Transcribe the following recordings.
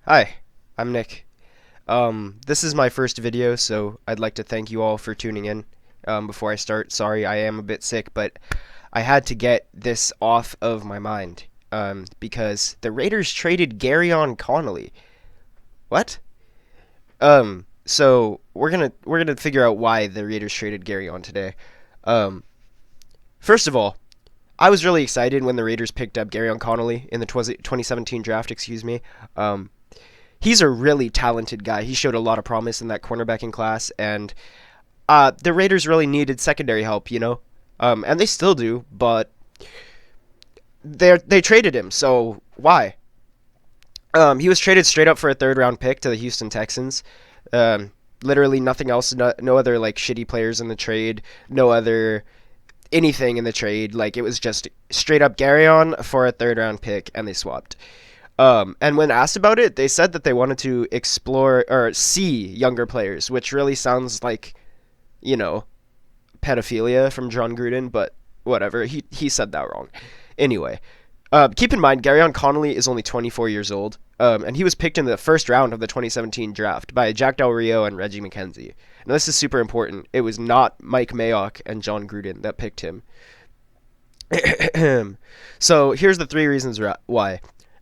Hi, I'm Nick. This is my first video, so I'd like to thank you all for tuning in. Before I start, sorry I am a bit sick, but I had to get this off of my mind. Because the Raiders traded Gareon Conley. What? So we're gonna figure out why the Raiders traded Gareon today. Um, First of all, I was really excited when the Raiders picked up Gareon Conley in the 2017 draft. Excuse me. Um, he's a really talented guy. He showed a lot of promise in that cornerbacking class, and the Raiders really needed secondary help, and they still do, but they traded him. So why? He was traded straight up for a third round pick to the Houston Texans. Literally nothing else. No other like shitty players in the trade. No other anything in the trade. Like it was just straight up Gareon for a third round pick, and they swapped. And when asked about it, they said that they wanted to explore or see younger players, which really sounds like, you know, pedophilia from John Gruden, but whatever. He said that wrong. Anyway, keep in mind, Gareon Conley is only 24 years old, and he was picked in the first round of the 2017 draft by Jack Del Rio and Reggie McKenzie. Now, this is super important. It was not Mike Mayock and John Gruden that picked him. So here's the three reasons why.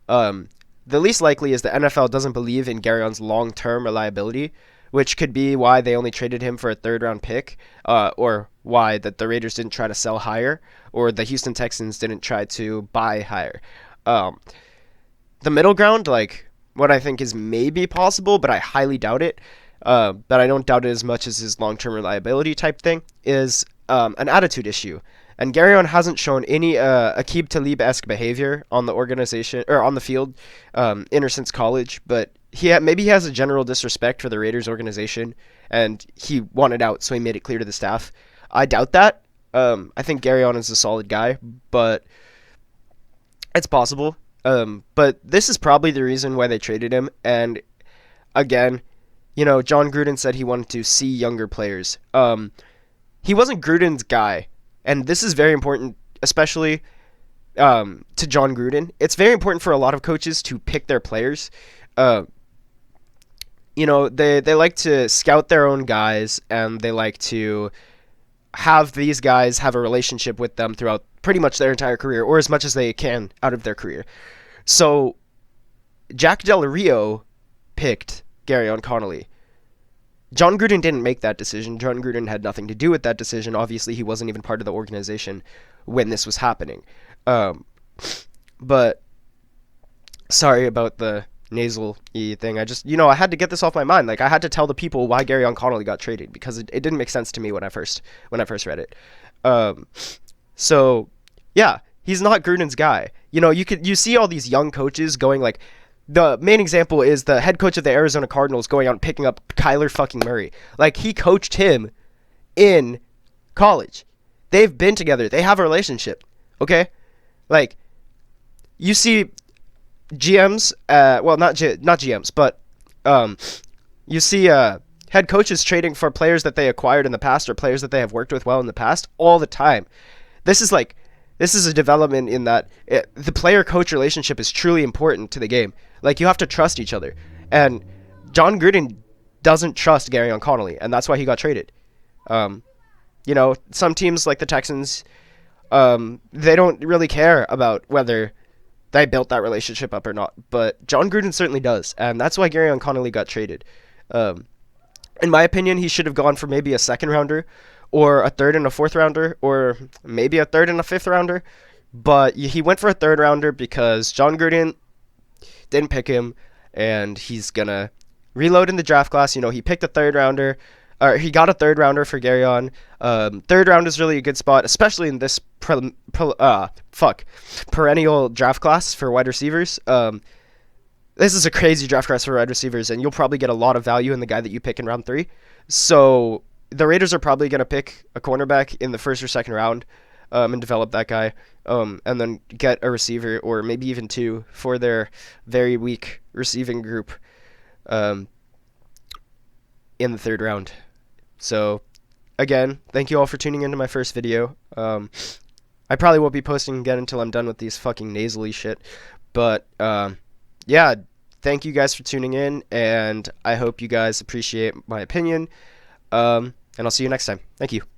The least likely is the NFL doesn't believe in Gareon's long-term reliability, which could be why they only traded him for a third-round pick, or why that the Raiders didn't try to sell higher, or the Houston Texans didn't try to buy higher. The middle ground, like what I think is maybe possible, but I highly doubt it, but I don't doubt it as much as his long-term reliability type thing, is an attitude issue. And Gareon hasn't shown any Aqib Talib-esque behavior on the organization or on the field in or since college, but maybe he has a general disrespect for the Raiders organization, and he wanted out, so he made it clear to the staff. I doubt that. I think Gareon is a solid guy, but it's possible. But this is probably the reason why they traded him. And again, John Gruden said he wanted to see younger players. He wasn't Gruden's guy. And this is very important, especially to John Gruden. It's very important for a lot of coaches to pick their players. They like to scout their own guys, and they like to have these guys have a relationship with them throughout pretty much their entire career, or as much as they can out of their career. So Jack Del Rio picked Gareon Conley. John Gruden didn't make that decision. John Gruden had nothing to do with that decision. Obviously, he wasn't even part of the organization when this was happening. But sorry about the nasal thing. I just, I had to get this off my mind. Like, I had to tell the people why Gareon Conley got traded, because it didn't make sense to me when I first read it. So yeah, he's not Gruden's guy. You see all these young coaches going like. The main example is the head coach of the Arizona Cardinals going out and picking up Kyler fucking Murray. Like, he coached him in college. They've been together. They have a relationship. Okay? Like, you see GMs, well, not GMs, but you see head coaches trading for players that they acquired in the past or players that they have worked with well in the past all the time. This is a development in that the player-coach relationship is truly important to the game. Like, you have to trust each other. And John Gruden doesn't trust Gareon Conley, and that's why he got traded. Some teams like the Texans, they don't really care about whether they built that relationship up or not. But John Gruden certainly does, and that's why Gareon Conley got traded. In my opinion, he should have gone for maybe a second rounder, or a third and a fourth rounder, or maybe a third and a fifth rounder. But he went for a third rounder because John Gruden didn't pick him, and he's going to reload in the draft class. He picked a third rounder, or he got a third rounder for Gareon. Third round is really a good spot, especially in this perennial draft class for wide receivers. This is a crazy draft class for wide receivers, and you'll probably get a lot of value in the guy that you pick in round 3. So the Raiders are probably going to pick a cornerback in the first or second round and develop that guy, and then get a receiver or maybe even two for their very weak receiving group in the third round. So, again, thank you all for tuning into my first video. I probably won't be posting again until I'm done with these fucking nasally shit. But, yeah, thank you guys for tuning in, and I hope you guys appreciate my opinion. And I'll see you next time. Thank you.